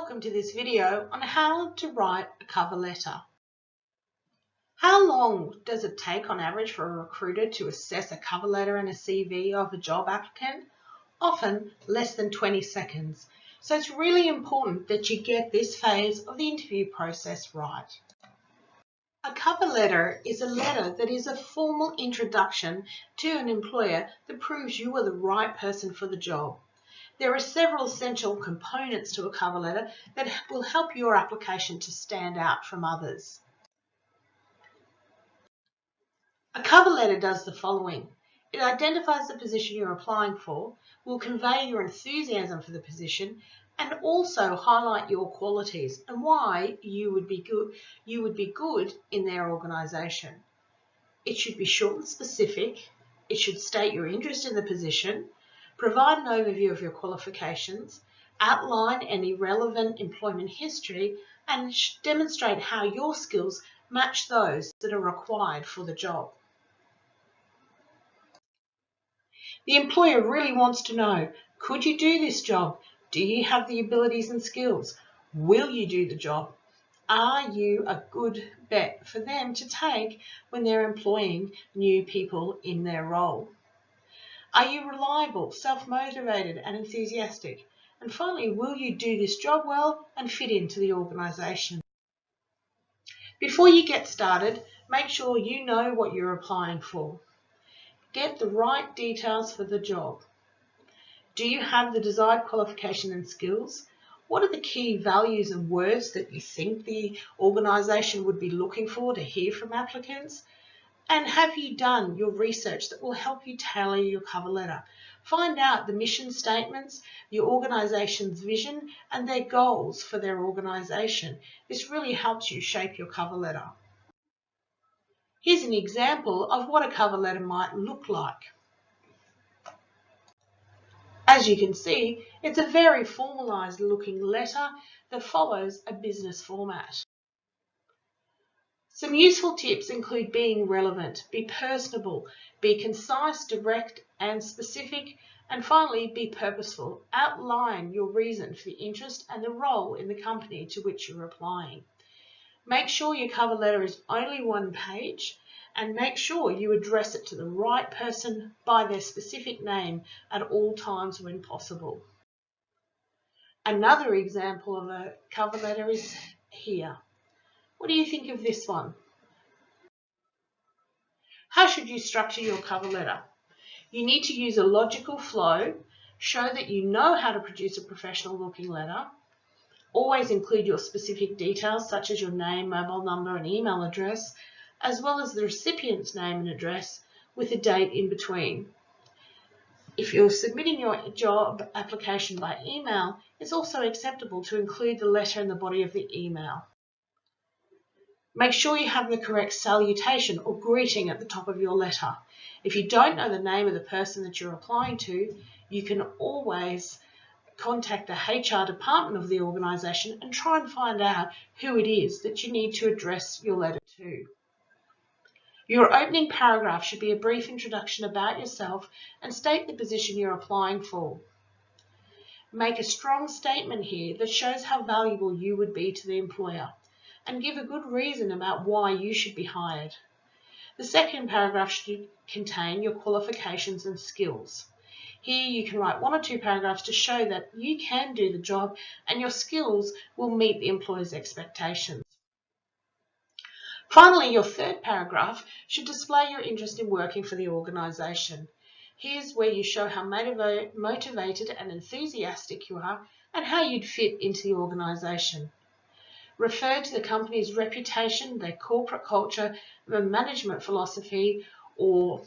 Welcome to this video on how to write a cover letter. How long does it take on average for a recruiter to assess a cover letter and a CV of a job applicant? Often less than 20 seconds. So it's really important that you get this phase of the interview process right. A cover letter is a letter that is a formal introduction to an employer that proves you are the right person for the job. There are several essential components to a cover letter that will help your application to stand out from others. A cover letter does the following. It identifies the position you're applying for, will convey your enthusiasm for the position, and also highlight your qualities and why you would be good in their organisation. It should be short and specific. It should state your interest in the position, provide an overview of your qualifications, outline any relevant employment history, and demonstrate how your skills match those that are required for the job. The employer really wants to know, could you do this job? Do you have the abilities and skills? Will you do the job? Are you a good bet for them to take when they're employing new people in their role? Are you reliable, self-motivated and enthusiastic? And finally, will you do this job well and fit into the organisation? Before you get started, make sure you know what you're applying for. Get the right details for the job. Do you have the desired qualification and skills? What are the key values and words that you think the organisation would be looking for to hear from applicants? And have you done your research that will help you tailor your cover letter? Find out the mission statements, your organisation's vision, and their goals for their organisation. This really helps you shape your cover letter. Here's an example of what a cover letter might look like. As you can see, it's a very formalised looking letter that follows a business format. Some useful tips include being relevant, be personable, be concise, direct and specific, and finally be purposeful. Outline your reason for the interest and the role in the company to which you're applying. Make sure your cover letter is only one page and make sure you address it to the right person by their specific name at all times when possible. Another example of a cover letter is here. What do you think of this one? How should you structure your cover letter? You need to use a logical flow, show that you know how to produce a professional looking letter. Always include your specific details such as your name, mobile number and email address, as well as the recipient's name and address with a date in between. If you're submitting your job application by email, it's also acceptable to include the letter in the body of the email. Make sure you have the correct salutation or greeting at the top of your letter. If you don't know the name of the person that you're applying to, you can always contact the HR department of the organisation and try and find out who it is that you need to address your letter to. Your opening paragraph should be a brief introduction about yourself and state the position you're applying for. Make a strong statement here that shows how valuable you would be to the employer, and give a good reason about why you should be hired. The second paragraph should contain your qualifications and skills. Here you can write 1 or 2 paragraphs to show that you can do the job and your skills will meet the employer's expectations. Finally, your third paragraph should display your interest in working for the organisation. Here's where you show how motivated and enthusiastic you are and how you'd fit into the organisation. Refer to the company's reputation, their corporate culture, the management philosophy, or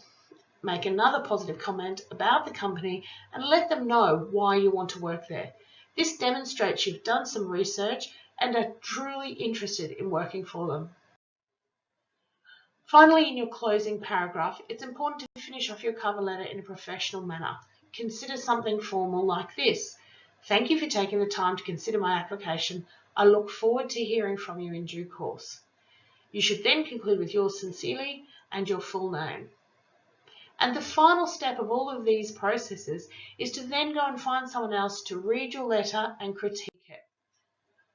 make another positive comment about the company and let them know why you want to work there. This demonstrates you've done some research and are truly interested in working for them. Finally, in your closing paragraph, it's important to finish off your cover letter in a professional manner. Consider something formal like this. Thank you for taking the time to consider my application. I look forward to hearing from you in due course. You should then conclude with yours sincerely and your full name. And the final step of all of these processes is to then go and find someone else to read your letter and critique it.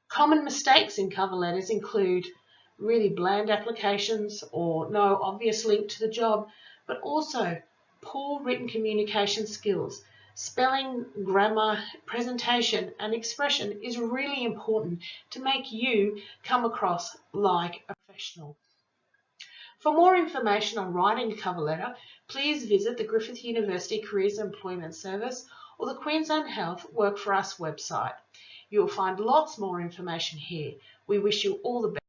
Common mistakes in cover letters include really bland applications or no obvious link to the job, but also poor written communication skills. Spelling, grammar, presentation and expression is really important to make you come across like a professional. For more information on writing a cover letter, please visit the Griffith University Careers and Employment Service or the Queensland Health Work For Us website. You will find lots more information here. We wish you all the best.